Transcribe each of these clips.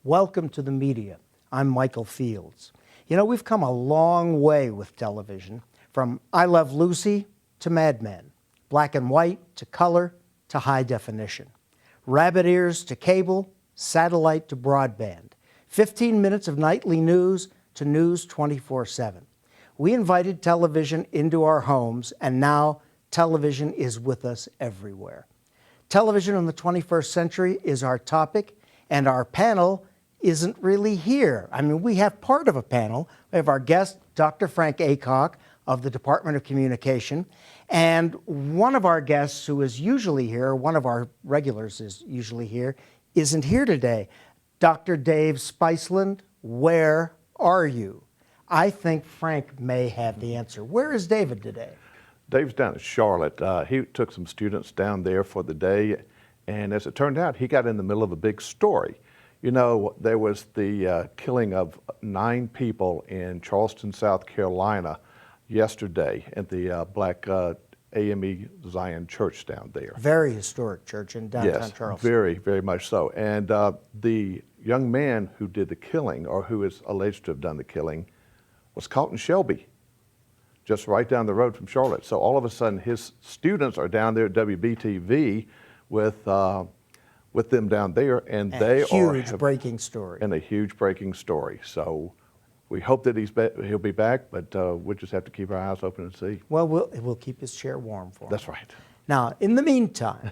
Welcome to the media. I'm Michael Fields. You know, we've come a long way with television, from I Love Lucy to Mad Men, black and white to color to high definition, rabbit ears to cable, satellite to broadband, 15 minutes of nightly news to news 24/7. We invited television into our homes, and now television is with us everywhere. Television in the 21st century is our topic, and our panel isn't really here. I mean, we have part of a panel. We have our guest, Dr. Frank Aycock of the Department of Communication, and one of our guests who is usually here, one of our regulars is usually here, isn't here today. Dr. Dave Spiceland, where are you? I think Frank may have the answer. Where is David today? Dave's down in Charlotte. He took some students down there for the day, and as it turned out, he got in the middle of a big story. You know, there was the killing of 9 people in Charleston, South Carolina yesterday at the Black AME Zion Church down there. Very historic church in downtown yes, Charleston. Very, very much so. And the young man who did the killing, or who is alleged to have done the killing, was caught in Shelby, just right down the road from Charlotte. So all of a sudden, his students are down there at WBTV with them down there, and they are a huge breaking story. And a huge breaking story. So we hope that he'll be back, but we'll just have to keep our eyes open and see. Well, we'll keep his chair warm for him. That's right. Now, in the meantime,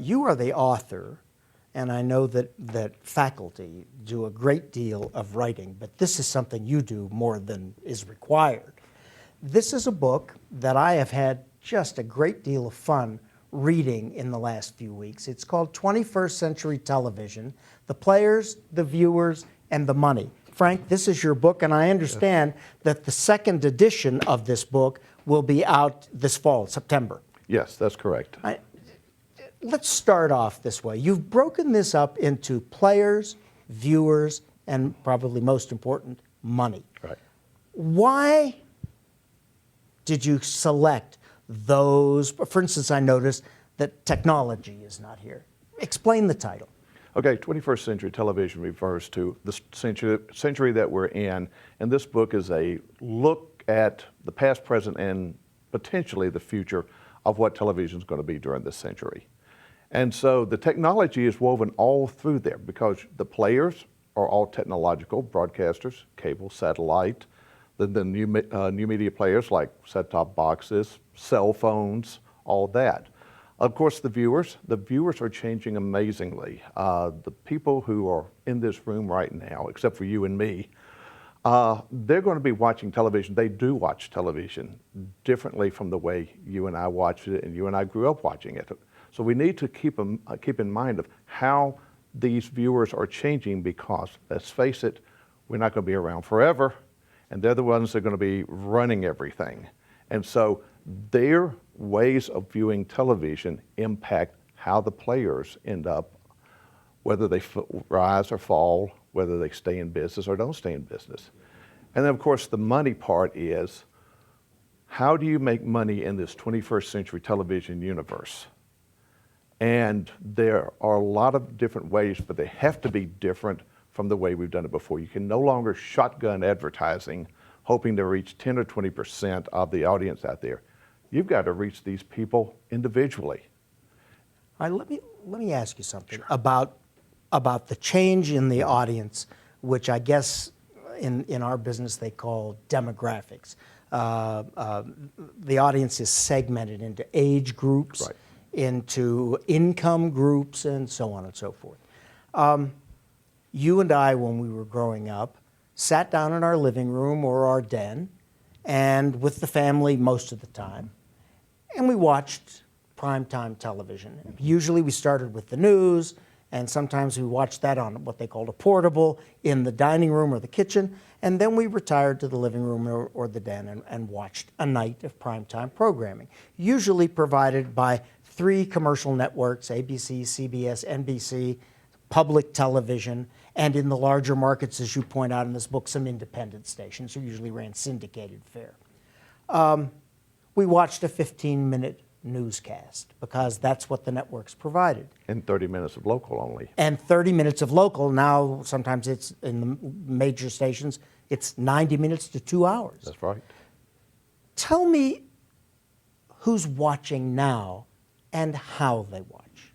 you are the author, and I know that faculty do a great deal of writing, but this is something you do more than is required. This is a book that I have had just a great deal of fun reading in the last few weeks. It's called 21st Century Television: The Players, the Viewers, and the Money. Frank, this is your book, and I understand that the second edition of this book will be out this fall, September. Yes, that's correct. Let's start off this way. You've broken this up into players, viewers, and probably most important, money. Right. Why did you select those? For instance, I noticed that technology is not here. Explain the title. Okay, 21st Century Television refers to the century that we're in, and this book is a look at the past, present, and potentially the future of what television is going to be during this century. And so the technology is woven all through there, because the players are all technological, broadcasters, cable, satellite, the new media players like set-top boxes, cell phones, all that. Of course, the viewers are changing amazingly. The people who are in this room right now, except for you and me, they're going to be watching television. They do watch television differently from the way you and I watched it, and you and I grew up watching it. So we need to keep in mind of how these viewers are changing, because, let's face it, we're not going to be around forever, and they're the ones that are going to be running everything. And so their ways of viewing television impact how the players end up, whether they rise or fall, whether they stay in business or don't stay in business. And then, of course, the money part is, how do you make money in this 21st century television universe? And there are a lot of different ways, but they have to be different from the way we've done it before. You can no longer shotgun advertising, hoping to reach 10 or 20% of the audience out there. You've got to reach these people individually. All right, let me ask you something about the change in the audience, which I guess in our business they call demographics. The audience is segmented into age groups, right, into income groups, and so on and so forth. You and I, when we were growing up, sat down in our living room or our den, and with the family most of the time, and we watched primetime television. Usually we started with the news, and sometimes we watched that on what they called a portable in the dining room or the kitchen, and then we retired to the living room or the den and watched a night of primetime programming, usually provided by 3 commercial networks: ABC, CBS, NBC, public television, and in the larger markets, as you point out in this book, some independent stations who usually ran syndicated fare. We watched a 15-minute newscast because that's what the networks provided. And 30 minutes of local only. And 30 minutes of local. Now, sometimes it's in the major stations, it's 90 minutes to 2 hours. That's right. Tell me who's watching now and how they watch.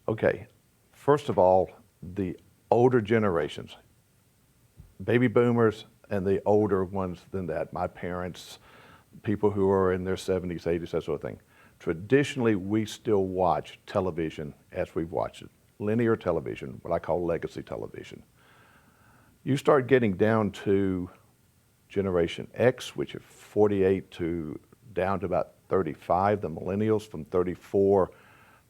Okay, first of all, the older generations, baby boomers and the older ones than that, my parents, people who are in their 70s, 80s, that sort of thing. Traditionally, we still watch television as we've watched it. Linear television, what I call legacy television. You start getting down to Generation X, which is 48 to down to about 35, the millennials from 34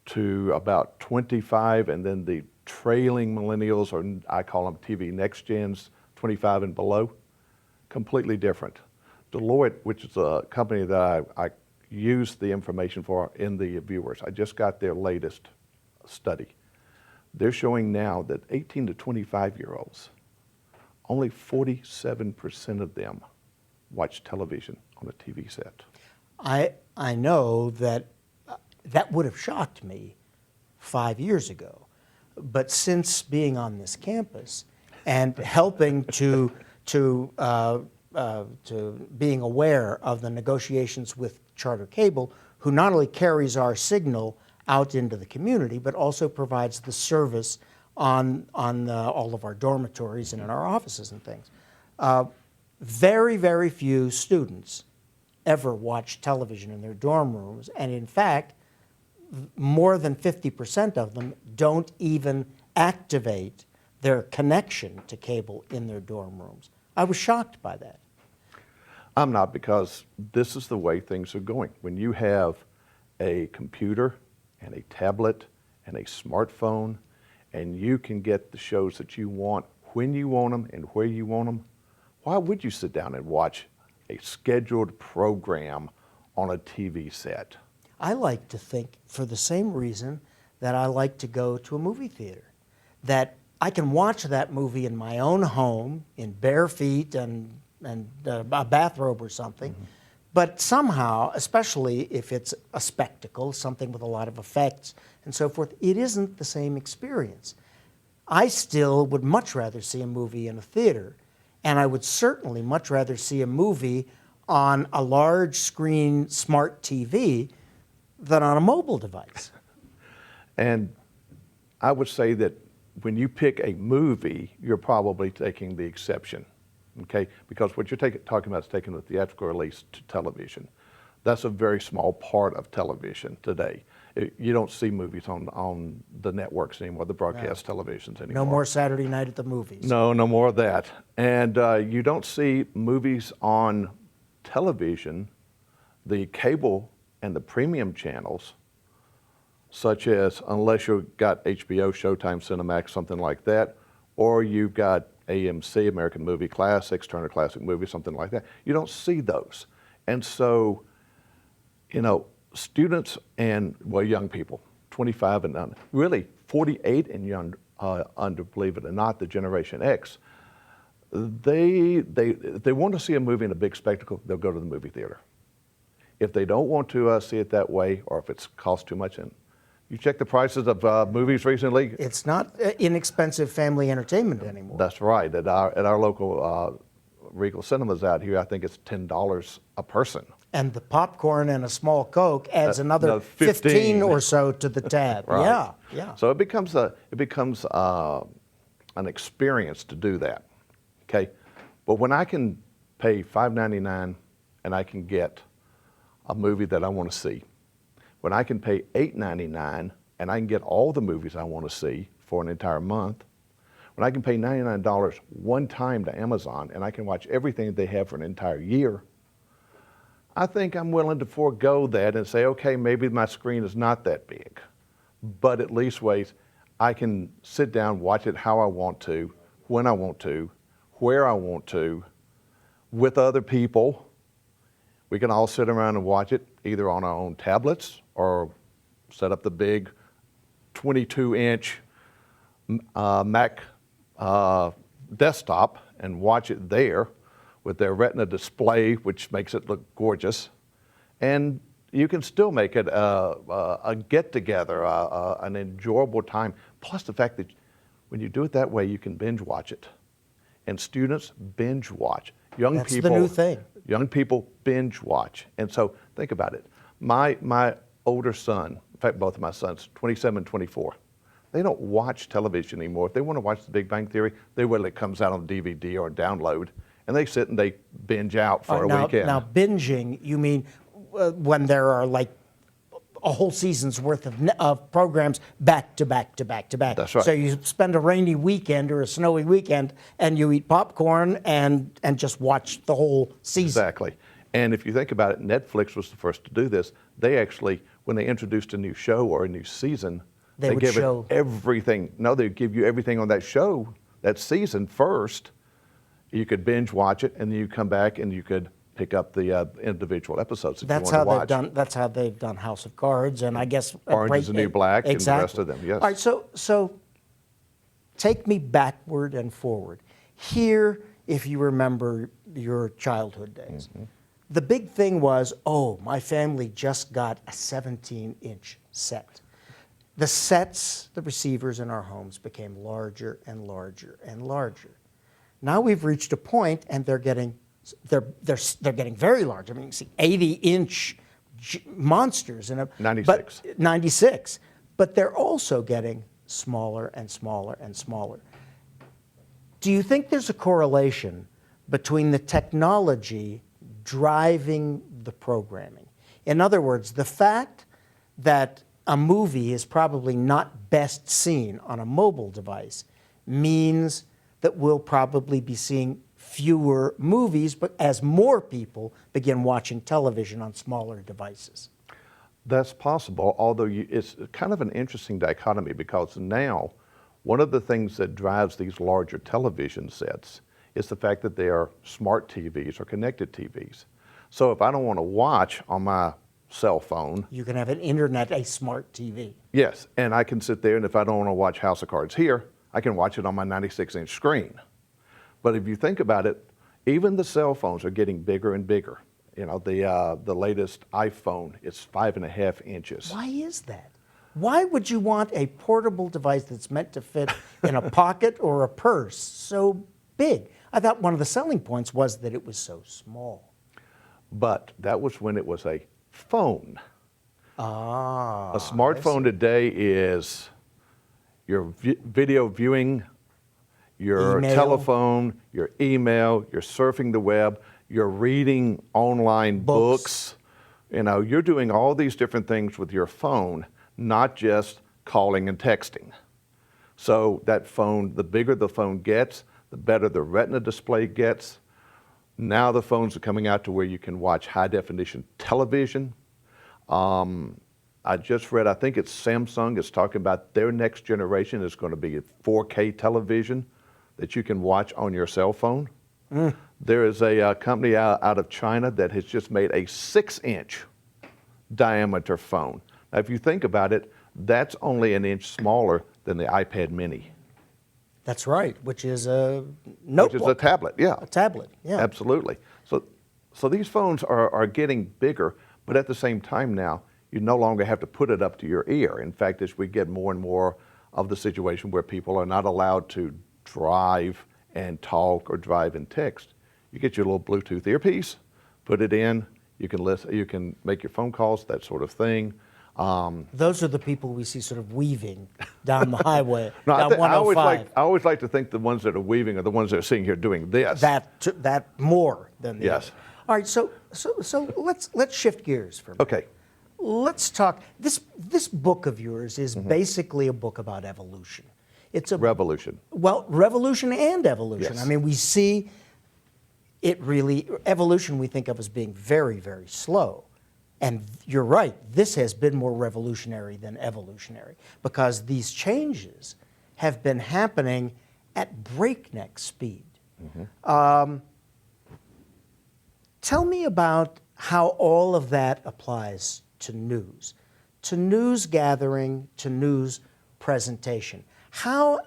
to about 25, and then the trailing millennials, or I call them TV next gens, 25 and below, completely different. Deloitte, which is a company that I use the information for in the viewers, I just got their latest study. They're showing now that 18 to 25-year-olds, only 47% of them watch television on a TV set. I know that that would have shocked me 5 years ago, but since being on this campus and helping to being aware of the negotiations with Charter Cable, who not only carries our signal out into the community, but also provides the service on all of our dormitories and in our offices and things. Very, very few students ever watch television in their dorm rooms, and in fact, more than 50% of them don't even activate their connection to cable in their dorm rooms. I was shocked by that. I'm not, because this is the way things are going. When you have a computer and a tablet and a smartphone, and you can get the shows that you want when you want them and where you want them, why would you sit down and watch a scheduled program on a TV set? I like to think, for the same reason that I like to go to a movie theater, that I can watch that movie in my own home in bare feet and a bathrobe or something, but somehow, especially if it's a spectacle, something with a lot of effects and so forth, it isn't the same experience. I still would much rather see a movie in a theater, and I would certainly much rather see a movie on a large screen smart TV than on a mobile device. And I would say that when you pick a movie, you're probably taking the exception, okay? Because what you're talking about is taking the theatrical release to television. That's a very small part of television today. You don't see movies on the networks anymore, the broadcast televisions anymore. No more Saturday night at the movies. No, no more of that. And you don't see movies on television, the cable and the premium channels, such as, unless you've got HBO, Showtime, Cinemax, something like that, or you've got AMC, American Movie Classics, Turner Classic Movies, something like that. You don't see those. And so, you know, students and, well, young people, 25 and under, really 48 and young, under, believe it or not, the Generation X, they want to see a movie in a big spectacle, they'll go to the movie theater. If they don't want to see it that way, or if it's cost too much, and you check the prices of movies recently. It's not inexpensive family entertainment anymore. That's right. At our local Regal Cinemas out here, I think it's $10 a person. And the popcorn and a small Coke adds another 15 or so to the tab. Right. Yeah, yeah. So it becomes an experience to do that. Okay, but when I can pay $5.99 and I can get a movie that I want to see, when I can pay $8.99 and I can get all the movies I want to see for an entire month, when I can pay $99 one time to Amazon and I can watch everything they have for an entire year, I think I'm willing to forego that and say, okay, maybe my screen is not that big, but at least I can sit down, watch it how I want to, when I want to, where I want to, with other people. We can all sit around and watch it either on our own tablets or set up the big 22-inch Mac desktop and watch it there with their Retina display, which makes it look gorgeous. And you can still make it a get-together, an enjoyable time. Plus the fact that when you do it that way, you can binge watch it. And students binge watch. That's the new thing. Young people binge watch. And so think about it. My older son, in fact, both of my sons, 27 and 24, they don't watch television anymore. If they want to watch The Big Bang Theory, they wait till it comes out on DVD or download, and they sit and they binge out for a weekend. Now, binging, you mean when there are like a whole season's worth of programs back to back to back to back. That's right. So you spend a rainy weekend or a snowy weekend and you eat popcorn and just watch the whole season. Exactly. And if you think about it, Netflix was the first to do this. They actually, when they introduced a new show or a new season, they give it everything. No, they give you everything on that show, that season first. You could binge watch it, and then you come back and you could pick up the individual episodes if you want to watch. That's how they've done House of Cards, and I guess Orange is the New Black, exactly. And the rest of them. Yes. All right, so take me backward and forward. Here, if you remember your childhood days, the big thing was, oh, my family just got a 17-inch set. The sets, the receivers in our homes became larger and larger and larger. Now we've reached a point, and they're getting very large. I mean, you see 80-inch monsters in a 96. 96, but they're also getting smaller and smaller and smaller. Do you think there's a correlation between the technology driving the programming? In other words, the fact that a movie is probably not best seen on a mobile device means that we'll probably be seeing fewer movies, but as more people begin watching television on smaller devices. That's possible, although it's kind of an interesting dichotomy, because now one of the things that drives these larger television sets is the fact that they are smart TVs or connected TVs. So if I don't want to watch on my cell phone, you can have an internet, a smart TV. Yes, and I can sit there, and if I don't want to watch House of Cards here, I can watch it on my 96-inch screen. But if you think about it, even the cell phones are getting bigger and bigger. You know, the latest iPhone is 5.5 inches. Why is that? Why would you want a portable device that's meant to fit in a pocket or a purse so big? I thought one of the selling points was that it was so small. But that was when it was a phone. Ah. A smartphone today is your video viewing, your telephone, your email, you're surfing the web, you're reading online books. You know, you're doing all these different things with your phone, not just calling and texting. So that phone, the bigger the phone gets, the better the retina display gets. Now the phones are coming out to where you can watch high definition television. I just read, I think it's Samsung is talking about their next generation is going to be a 4K television that you can watch on your cell phone. There is a company out of China that has just made a 6-inch diameter phone. Now, if you think about it, that's only an inch smaller than the iPad mini. That's right, which is a notebook. Which is a tablet, yeah. A tablet, yeah. Absolutely. So these phones are getting bigger, but at the same time now, you no longer have to put it up to your ear. In fact, as we get more and more of the situation where people are not allowed to drive and talk or drive and text, you get your little Bluetooth earpiece, put it in, you can listen, you can make your phone calls, that sort of thing. Those are the people we see sort of weaving down the highway, No, down 105. I always like to think the ones that are weaving are the ones that are sitting here doing this. That more than the Yes. other. All right, so let's shift gears for a minute. Okay. Let's talk. This book of yours is basically a book about evolution. It's a Revolution. Well, revolution and evolution. Yes. I mean, we see it really, evolution we think of as being very, very slow. And you're right, this has been more revolutionary than evolutionary, because these changes have been happening at breakneck speed. Tell me about how all of that applies to news gathering, to news presentation. How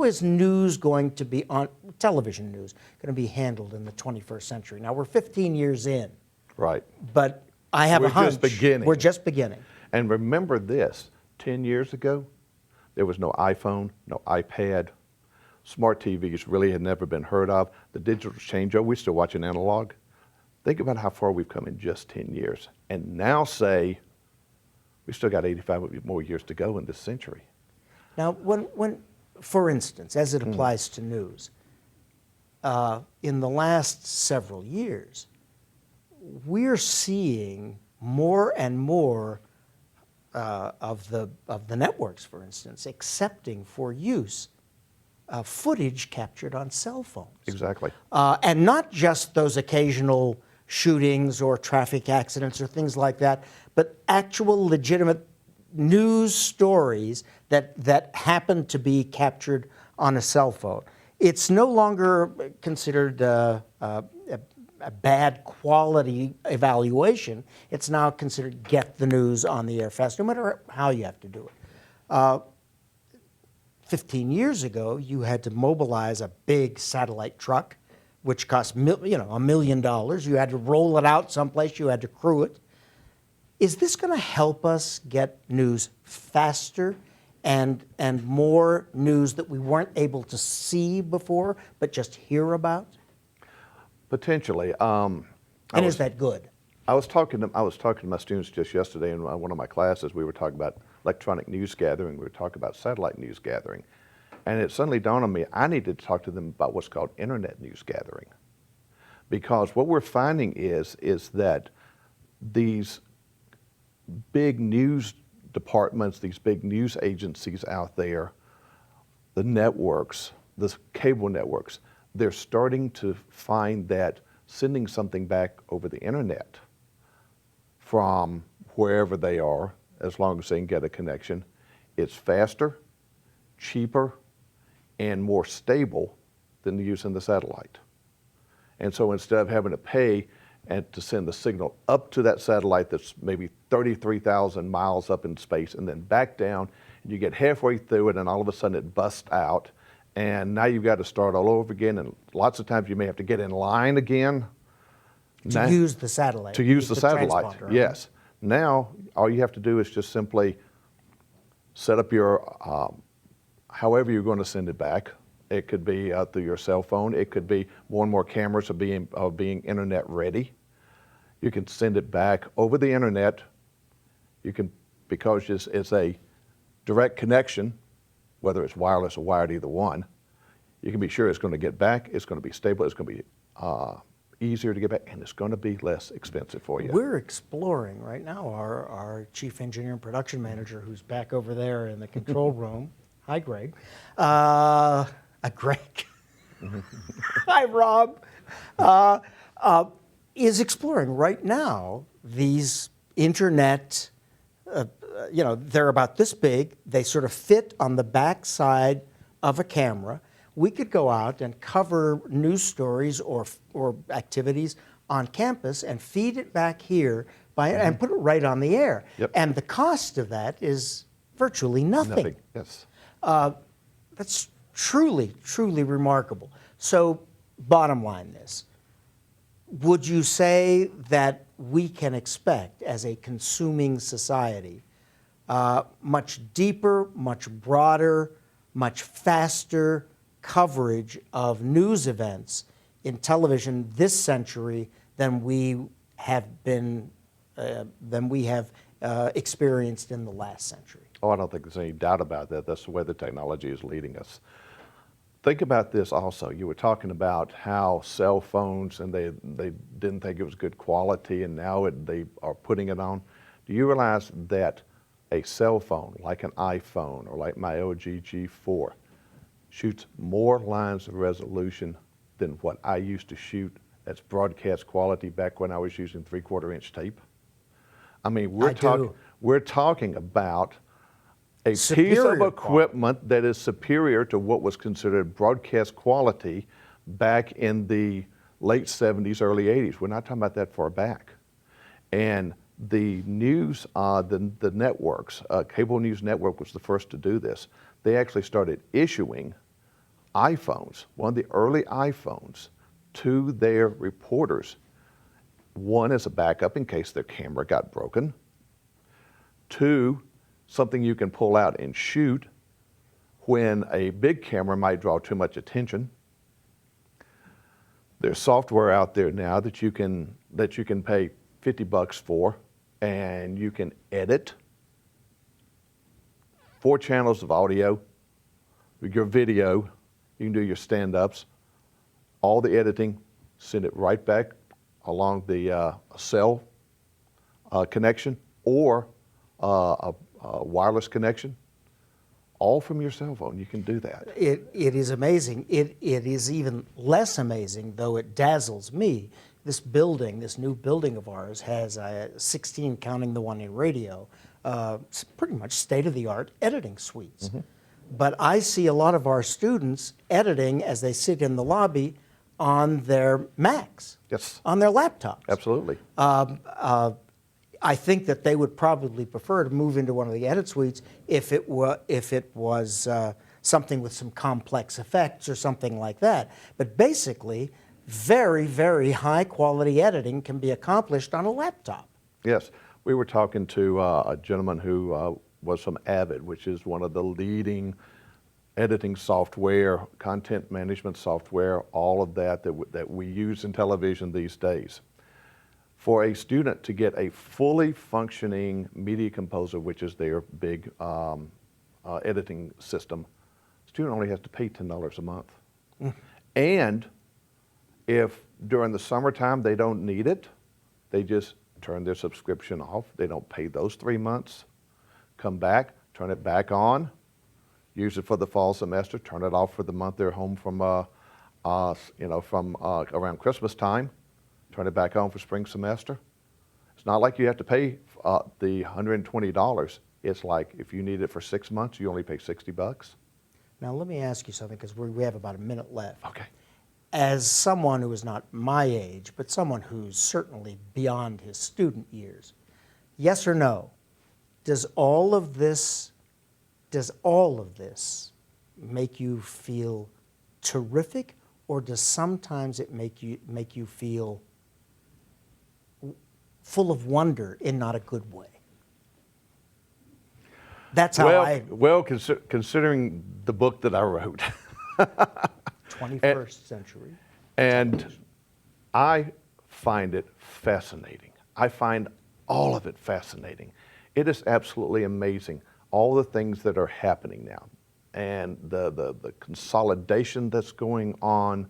is news going to be on television news going to be handled in the 21st century? Now we're 15 years in, Right. but I have We're a hunch. just beginning. We're just beginning. And remember this, 10 years ago, there was no iPhone, no iPad. Smart TVs really had never been heard of. The digital changeover, we're still watching analog. Think about how far we've come in just 10 years. And now say, we still got 85 more years to go in this century. Now, when for instance, as it applies to news, in the last several years, we're seeing more and more of the networks, for instance, accepting for use footage captured on cell phones. Exactly. And not just those occasional shootings or traffic accidents or things like that, but actual legitimate news stories that happen to be captured on a cell phone. It's no longer considered a bad quality evaluation. It's now considered get the news on the air fast, no matter how you have to do it. 15 years ago, you had to mobilize a big satellite truck, which cost $1 million. You had to roll it out someplace. You had to crew it. Is this going to help us get news faster and more news that we weren't able to see before, but just hear about? Potentially. And is that good? I was talking to my students just yesterday in one of my classes. We were talking about electronic news gathering. We were talking about satellite news gathering. And it suddenly dawned on me, I needed to talk to them about what's called internet news gathering. Because what we're finding is that these big news departments, these big news agencies out there, the networks, the cable networks, they're starting to find that sending something back over the internet from wherever they are, as long as they can get a connection, it's faster, cheaper, and more stable than using the satellite. And so instead of having to pay and to send the signal up to that satellite that's maybe 33,000 miles up in space and then back down, and you get halfway through it and all of a sudden it busts out, and now you've got to start all over again, and lots of times you may have to get in line again. To use the satellite. To use the satellite, transponder. yes. Now, all you have to do is just simply set up your, however you're going to send it back. It could be through your cell phone. It could be more and more cameras are being internet ready. You can send it back over the internet. You can, because it's a direct connection, whether it's wireless or wired, either one, you can be sure it's going to get back, it's going to be stable, it's going to be easier to get back, and it's going to be less expensive for you. We're exploring right now our chief engineer and production manager, who's back over there in the control room. Hi, Greg. Greg. Hi, Rob. Is exploring right now these internet, they're about this big. They sort of fit on the back side of a camera. We could go out and cover news stories or activities on campus and feed it back here and put it right on the air. Yep. And the cost of that is virtually nothing. Yes. That's truly, truly remarkable. So, bottom line this. Would you say that we can expect, as a consuming society, much deeper, much broader, much faster coverage of news events in television this century than we have experienced in the last century? Oh, I don't think there's any doubt about that. That's the way the technology is leading us. Think about this also. You were talking about how cell phones, and they didn't think it was good quality, and now they are putting it on. Do you realize that a cell phone, like an iPhone or like my LG G4, shoots more lines of resolution than what I used to shoot that's broadcast quality back when I was using 3/4-inch tape? I mean, we're talking about a piece of equipment that is superior to what was considered broadcast quality back in the late 70s, early 80s. We're not talking about that far back. And the news, the networks, cable news network was the first to do this. They actually started issuing iPhones, one of the early iPhones, to their reporters One is a backup in case their camera got broken. Two, something you can pull out and shoot when a big camera might draw too much attention. There's software out there now that you can pay $50 for, and you can edit 4 channels of audio, your video, you can do your stand-ups, all the editing, send it right back along the cell connection or a wireless connection, all from your cell phone. You can do that. It is amazing. It is even less amazing, though it dazzles me. This building, this new building of ours, has 16, counting the one in radio, pretty much state-of-the-art editing suites. Mm-hmm. But I see a lot of our students editing as they sit in the lobby on their Macs, yes, on their laptops. Absolutely. I think that they would probably prefer to move into one of the edit suites if it was something with some complex effects or something like that. But basically, very, very high quality editing can be accomplished on a laptop. Yes. We were talking to a gentleman who was from Avid, which is one of the leading editing software, content management software, all of that we use in television these days. For a student to get a fully functioning Media Composer, which is their big editing system, student only has to pay $10 a month. Mm. And if during the summertime they don't need it, they just turn their subscription off. They don't pay those 3 months. Come back, turn it back on, use it for the fall semester, turn it off for the month they're home from around Christmas time, turn it back on for spring semester. It's not like you have to pay the $120. It's like if you need it for 6 months, you only pay $60. Now let me ask you something, because we have about a minute left. Okay. As someone who is not my age, but someone who's certainly beyond his student years, yes or no, does all of this make you feel terrific, or does sometimes it make you feel full of wonder in not a good way? That's how considering the book that I wrote. 21st century. And I find it fascinating. I find all of it fascinating. It is absolutely amazing, all the things that are happening now, and the consolidation that's going on,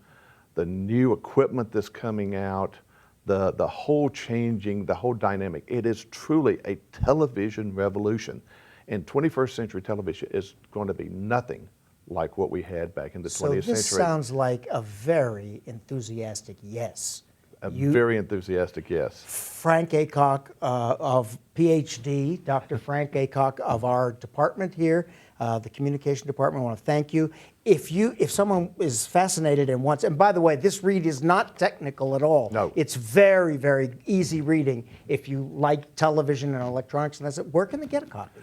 the new equipment that's coming out, the whole changing, the whole dynamic. It is truly a television revolution. And 21st century television is going to be nothing like what we had back in the 20th century. So this sounds like a very enthusiastic yes. Very enthusiastic yes. Frank Aycock of PhD, Dr. Frank Aycock of our department here, the communication department, I want to thank you. If someone is fascinated and wants, and by the way, this read is not technical at all. No. It's very, very easy reading if you like television and electronics, and that's it. Where can they get a copy?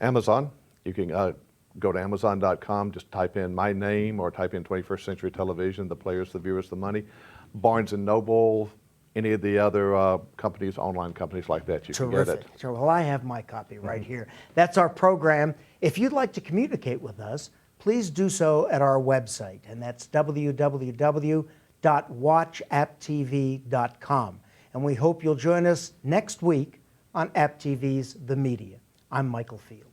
Amazon. You can go to Amazon.com, just type in my name or type in 21st Century Television, the players, the viewers, the money. Barnes & Noble, any of the other companies, online companies like that, you can get it. Terrific. Well, I have my copy right here. That's our program. If you'd like to communicate with us, please do so at our website, and that's www.watchapptv.com. And we hope you'll join us next week on App TV's The Media. I'm Michael Fields.